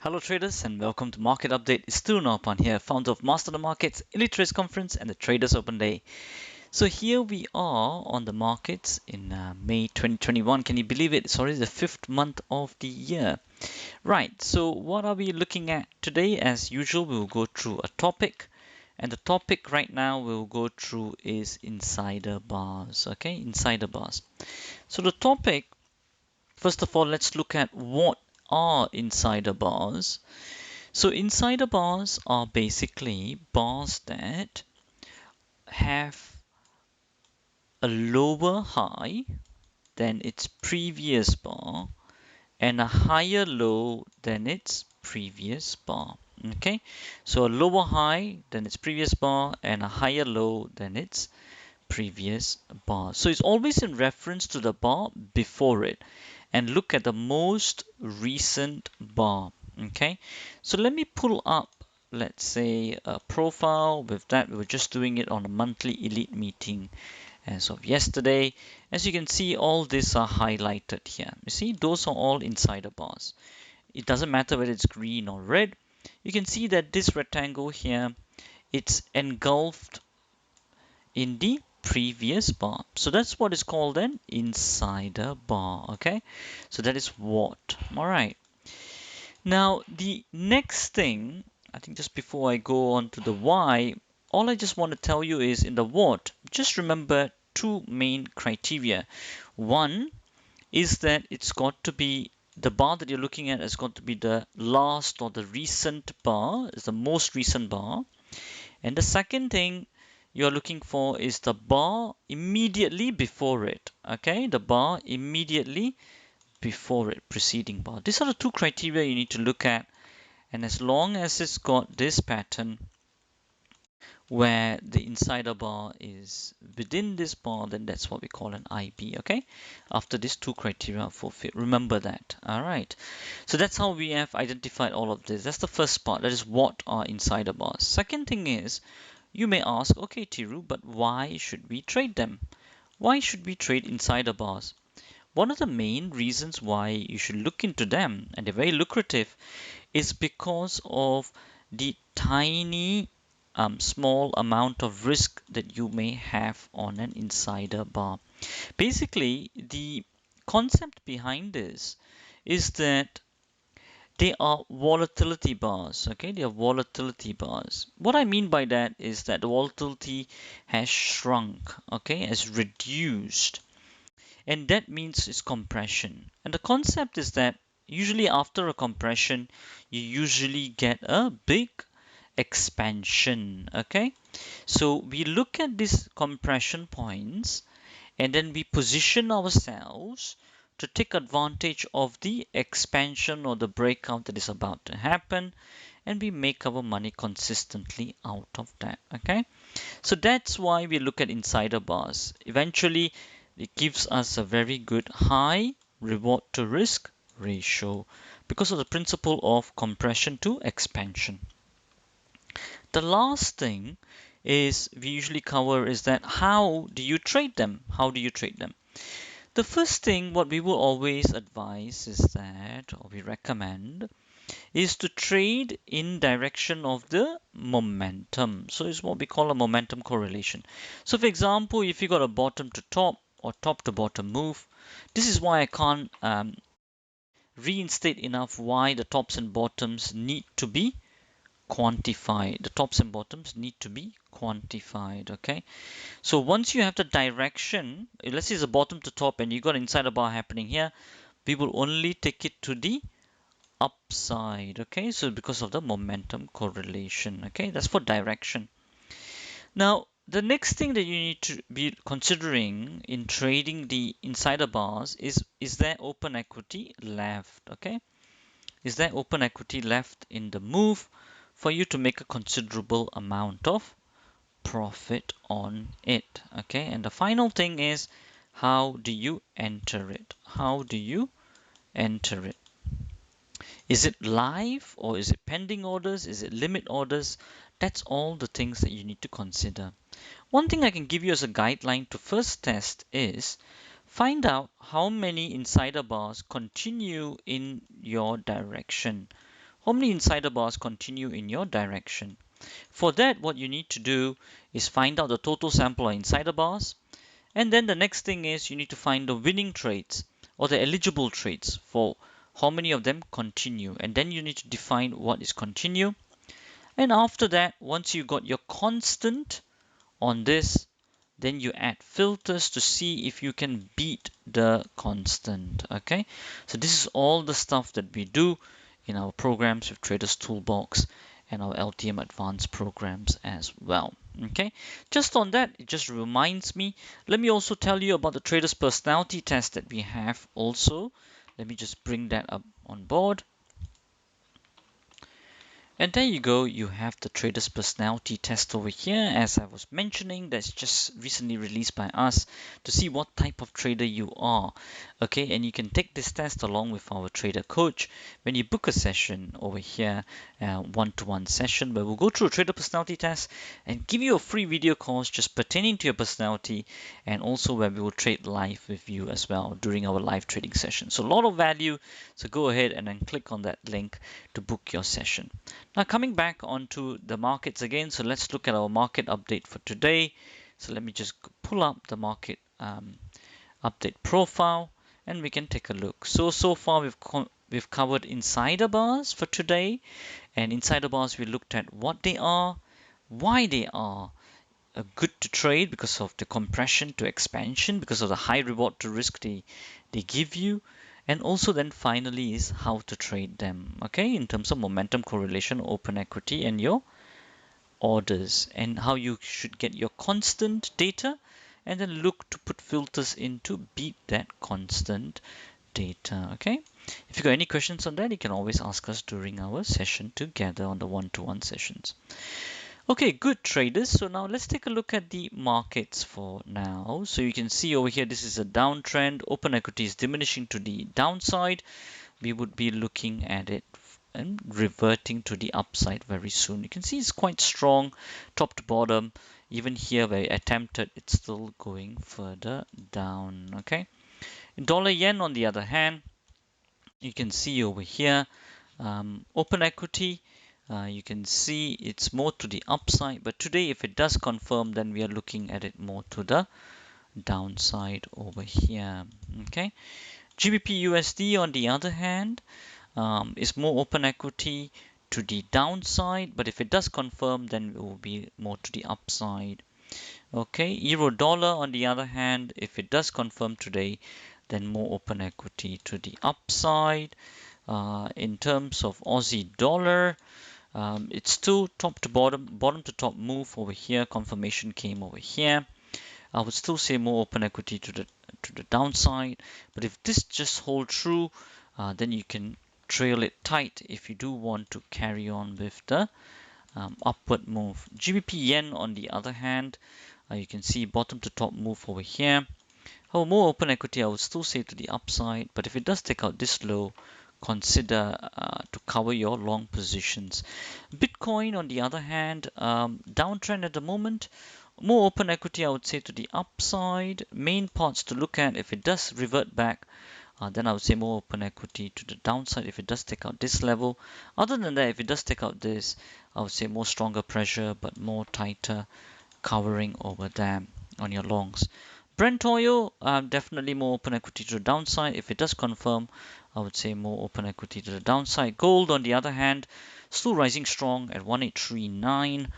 Hello traders and welcome to Market Update. It's Stu Naupan here, founder of Master the Markets, Elite Trades Conference and the Traders Open Day. So here we are on the markets in May 2021. Can you believe it? It's already the fifth month of the year. Right, so what are we looking at today? As usual, we'll go through a topic. And the topic right now we'll go through is insider bars. Okay, insider bars. So the topic, first of all, let's look at what are insider bars. So insider bars are basically bars that have a lower high than its previous bar and a higher low than its previous bar. Okay, so a lower high than its previous bar and a higher low than its previous bar. So it's always in reference to the bar before it. And look at the most recent bar. Okay, so let me pull up, let's say, a profile. With that, we were just doing it on a monthly elite meeting as of yesterday. As you can see, all these are highlighted here. You see, those are all insider bars. It doesn't matter whether it's green or red. You can see that this rectangle here, it's engulfed in the previous bar. So that's what is called an insider bar. Okay, so that is what. All right. Now the next thing, I think just before I go on to the why, all I just want to tell you is in the what, just remember two main criteria. One is that it's got to be the bar that you're looking at has got to be the last or the recent bar, is the most recent bar. And the second thing you're looking for is the bar immediately before it. Okay, the bar immediately before it, preceding bar. These are the two criteria you need to look at. And as long as it's got this pattern where the insider bar is within this bar, then that's what we call an IB. Okay, after these two criteria are fulfilled, remember that. All right, so that's how we have identified all of this. That's the first part, that is what are insider bars. Second thing is, you may ask, okay Tiru, but why should we trade them? Why should we trade insider bars? One of the main reasons why you should look into them, and they're very lucrative, is because of the tiny small amount of risk that you may have on an insider bar. Basically, the concept behind this is that they are volatility bars. Okay, they are volatility bars. What I mean by that is that the volatility has shrunk, okay, has reduced, and that means it's compression. And the concept is that usually after a compression, you usually get a big expansion. Okay, so we look at these compression points and then we position ourselves to take advantage of the expansion or the breakout that is about to happen, and we make our money consistently out of that. Okay, so that's why we look at insider bars. Eventually it gives us a very good high reward to risk ratio because of the principle of compression to expansion. The last thing is we usually cover is that how do you trade them? How do you trade them? The first thing what we will always advise is that, or we recommend, is to trade in direction of the momentum. So it's what we call a momentum correlation. So for example, if you got a bottom to top or top to bottom move, this is why I can't reinstate enough why the tops and bottoms need to be quantified. The tops and bottoms need to be quantified. Okay, so once you have the direction, let's say it's a bottom to top and you got insider bar happening here, we will only take it to the upside. Okay, so because of the momentum correlation. Okay, that's for direction. Now the next thing that you need to be considering in trading the insider bars is there open equity left? Okay, is there open equity left in the move for you to make a considerable amount of profit on it? Okay, and the final thing is, how do you enter it? How do you enter it? Is it live or is it pending orders? Is it limit orders? That's all the things that you need to consider. One thing I can give you as a guideline to first test is find out how many insider bars continue in your direction. how many insider bars continue in your direction. For that, what you need to do is find out the total sample of insider bars, and then the next thing is you need to find the winning trades or the eligible trades for how many of them continue, and then you need to define what is continue. And after that, once you got your constant on this, then you add filters to see if you can beat the constant. Okay, so this is all the stuff that we do in our programs with Traders Toolbox and our LTM Advanced programs as well. Okay, just on that, it just reminds me, let me also tell you about the Traders Personality Test that we have also. Let me just bring that up on board. And there you go, you have the Trader's Personality Test over here, as I was mentioning, that's just recently released by us to see what type of trader you are. Okay, and you can take this test along with our trader coach when you book a session over here, one-to-one session, where we'll go through a Trader Personality Test and give you a free video course just pertaining to your personality, and also where we will trade live with you as well during our live trading session. So a lot of value, so go ahead and then click on that link to book your session. Now coming back onto the markets again, so let's look at our market update for today. So let me just pull up the market update profile and we can take a look. So far we've covered insider bars for today, and insider bars we looked at what they are, why they are good to trade because of the compression to expansion, because of the high reward to risk they give you, and also then finally is how to trade them, okay, in terms of momentum correlation, open equity, and your orders, and how you should get your constant data and then look to put filters in to beat that constant data. Okay, if you got any questions on that, you can always ask us during our session together on the one-to-one sessions. Okay, good traders. So now let's take a look at the markets for now. So you can see over here, this is a downtrend. Open equity is diminishing to the downside. We would be looking at it and reverting to the upside very soon. You can see it's quite strong, top to bottom. Even here where I attempted, it's still going further down. Okay. In dollar yen, on the other hand, you can see over here, open equity. You can see it's more to the upside, but today if it does confirm, then we are looking at it more to the downside over here. Okay, GBP USD on the other hand is more open equity to the downside, but if it does confirm, then it will be more to the upside. Okay, Euro dollar on the other hand, if it does confirm today, then more open equity to the upside. In terms of Aussie dollar, it's still top to bottom, bottom to top move over here. Confirmation came over here. I would still say more open equity to the downside. But if this just hold true, then you can trail it tight if you do want to carry on with the upward move. GBP yen on the other hand, you can see bottom to top move over here. However, more open equity, I would still say to the upside. But if it does take out this low, consider to cover your long positions. Bitcoin, on the other hand, downtrend at the moment. More open equity, I would say, to the upside. Main parts to look at, if it does revert back, then I would say more open equity to the downside if it does take out this level. Other than that, if it does take out this, I would say more stronger pressure, but more tighter covering over there on your longs. Brent oil, definitely more open equity to the downside. If it does confirm, I would say more open equity to the downside. Gold, on the other hand, still rising strong at 1839.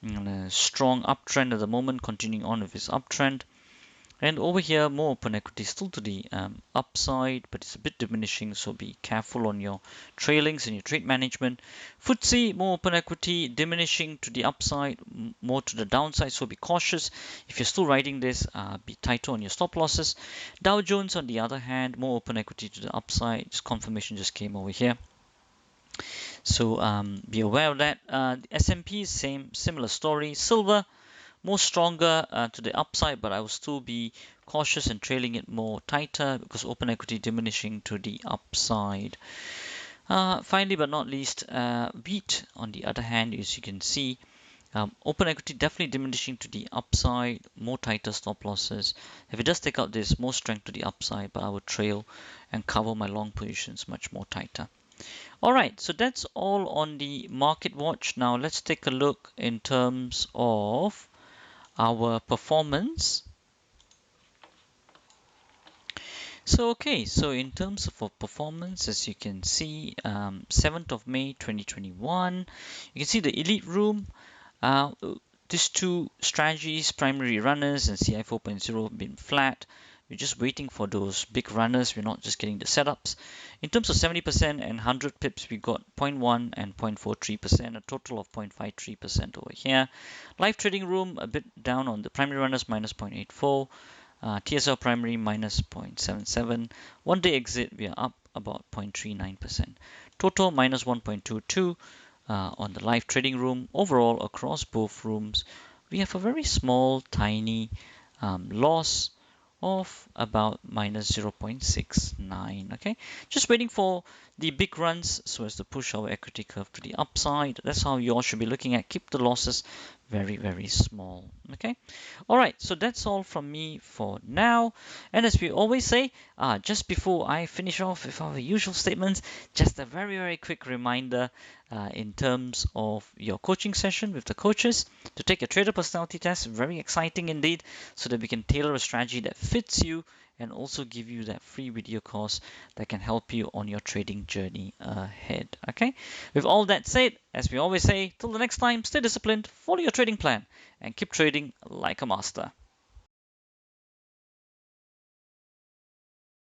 A strong uptrend at the moment, continuing on with its uptrend. And over here, more open equity still to the upside, but it's a bit diminishing, so be careful on your trailings and your trade management. FTSE, more open equity, diminishing to the upside, more to the downside, so be cautious. If you're still riding this, be tighter on your stop losses. Dow Jones, on the other hand, more open equity to the upside. Just confirmation just came over here. So be aware of that. S&P, similar story. Silver, more stronger to the upside, but I will still be cautious and trailing it more tighter because open equity diminishing to the upside. Finally, but not least, wheat, on the other hand, as you can see, open equity definitely diminishing to the upside, more tighter stop losses. If it does take out this, more strength to the upside, but I would trail and cover my long positions much more tighter. All right, so that's all on the market watch. Now let's take a look in terms of our performance. So okay, so in terms of our performance, as you can see, 7th of May 2021, you can see the elite room. Uh, these two strategies, primary runners and CI 4.0, have been flat. We're just waiting for those big runners. We're not just getting the setups. In terms of 70% and 100 pips, we got 0.1 and 0.43%, a total of 0.53% over here. Live trading room a bit down on the primary runners, minus 0.84. TSL primary minus 0.77. One day exit, we are up about 0.39%. Total minus 1.22 on the live trading room. Overall, across both rooms, we have a very small, tiny loss of about minus 0.69. Okay, just waiting for the big runs so as to push our equity curve to the upside. That's how you all should be looking at. Keep the losses very, very small. Okay, all right, so that's all from me for now. And as we always say, just before I finish off with our usual statements, just a very, very quick reminder in terms of your coaching session with the coaches to take a trader personality test. Very exciting indeed, so that we can tailor a strategy that fits you and also give you that free video course that can help you on your trading journey ahead. Okay, with all that said, as we always say, till the next time, stay disciplined, follow your trading plan, and keep trading like a master.